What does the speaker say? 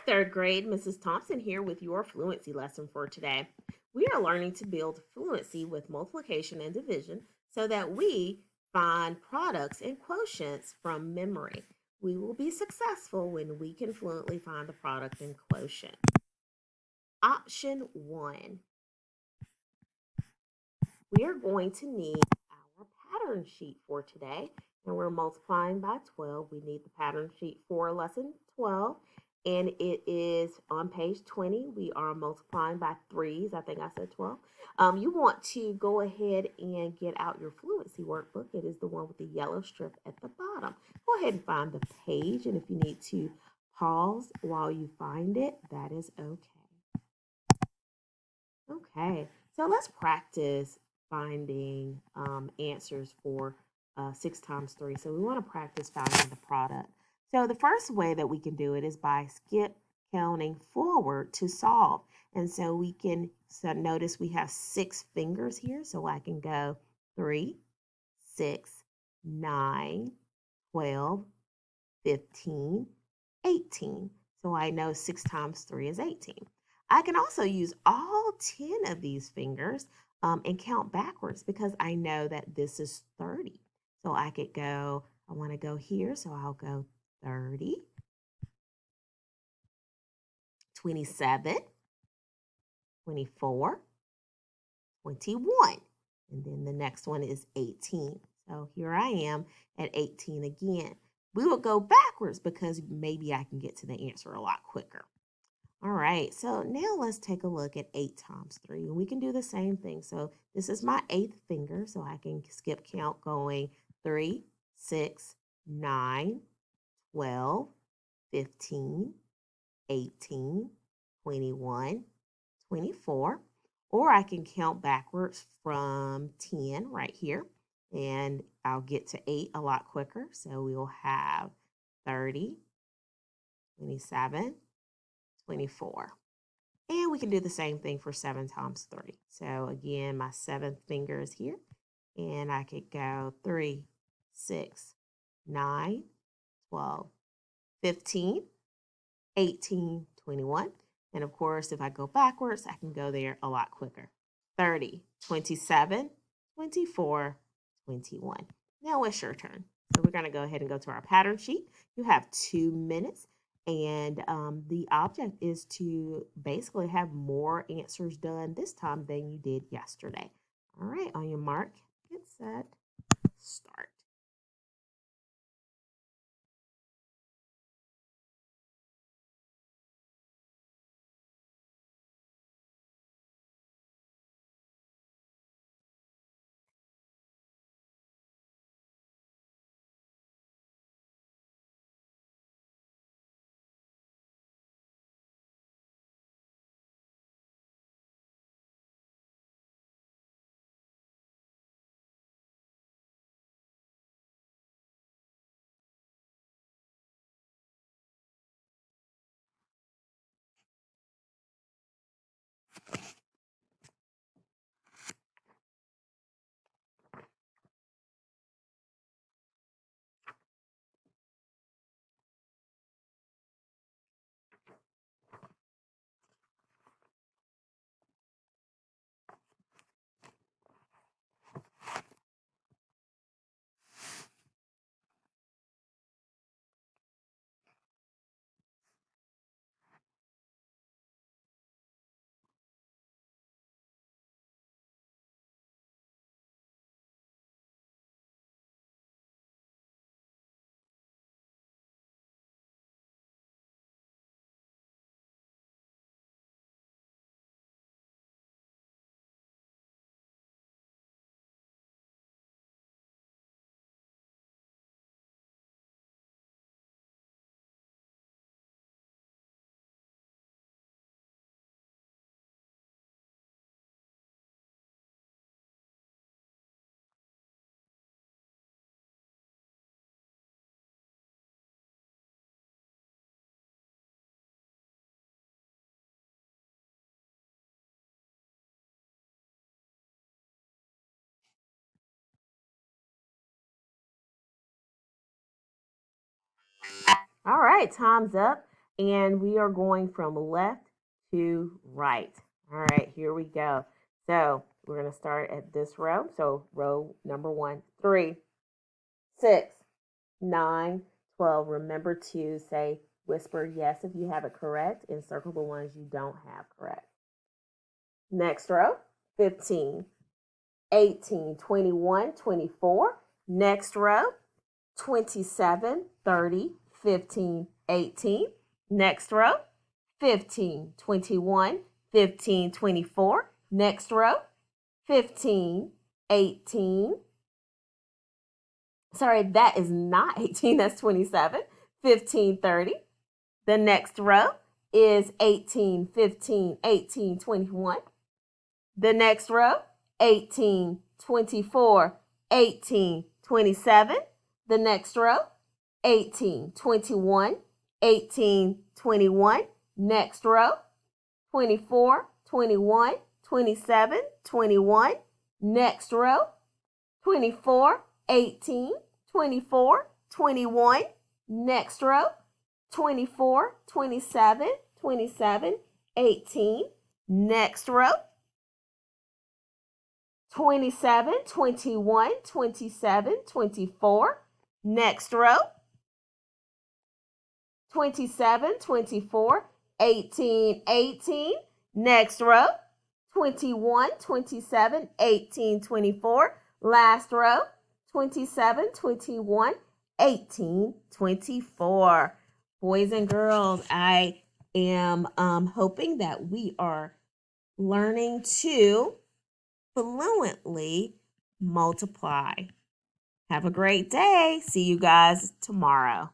Third grade, Mrs. Thompson here with your fluency lesson for today. We are learning to build fluency with multiplication and division so that we find products and quotients from memory. We will be successful when we can fluently find the product and quotient. Option 1. We are going to need our pattern sheet for today, and we're multiplying by 12. We need the pattern sheet for lesson 12, and it is on page 20. We are multiplying by threes. I think I said 12. You want to go ahead and get out your fluency workbook. It is the one with the yellow strip at the bottom. Go ahead and find the page, and if you need to pause while you find it, that is okay. Okay, so let's practice finding answers for 6 times 3. So we want to practice finding the product. So the first way that we can do it is by skip counting forward to solve. And so we can notice we have 6 fingers here. So I can go 3, 6, 9, 12, 15, 18. So I know 6 times 3 is 18. I can also use all 10 of these fingers and count backwards because I know that this is 30. So I could go, I want to go here, so I'll go 30, 27, 24, 21. And then the next one is 18. So here I am at 18 again. We will go backwards because maybe I can get to the answer a lot quicker. All right, so now let's take a look at 8 times 3. And we can do the same thing. So this is my 8th finger, so I can skip count going 3, 6, 9, 12, 15, 18, 21, 24. Or I can count backwards from 10 right here. And I'll get to 8 a lot quicker. So we'll have 30, 27, 24. And we can do the same thing for 7 times 3. So again, my 7th finger is here. And I could go 3, 6, 9, 12, 15, 18, 21. And of course, if I go backwards, I can go there a lot quicker. 30, 27, 24, 21. Now it's your turn. So we're going to go ahead and go to our pattern sheet. You have 2 minutes. And the object is to basically have more answers done this time than you did yesterday. All right, on your mark, get set, start. All right, time's up. And we are going from left to right. All right, here we go. So we're going to start at this row. So row number 1, 3, 6, 9, 12. Remember to say, whisper yes if you have it correct, and circle the ones you don't have correct. Next row, 15, 18, 21, 24. Next row, 27, 30, 15, 18. Next row, 15, 21, 15, 24. Next row, 15, 18. Sorry, that is not 18, that's 27. 15, 30. The next row is 18, 15, 18, 21. The next row, 18, 24, 18, 27. The next row, 18, 21, 18, 21. Next row, 24, 21, 27, 21. Next row, 24, 18, 24, 21. Next row, 24, 27, 27, 18. Next row, 27, 21, 27, 24. Next row, 27, 24, 18, 18. Next row, 21, 27, 18, 24. Last row, 27, 21, 18, 24. Boys and girls, I am hoping that we are learning to fluently multiply. Have a great day. See you guys tomorrow.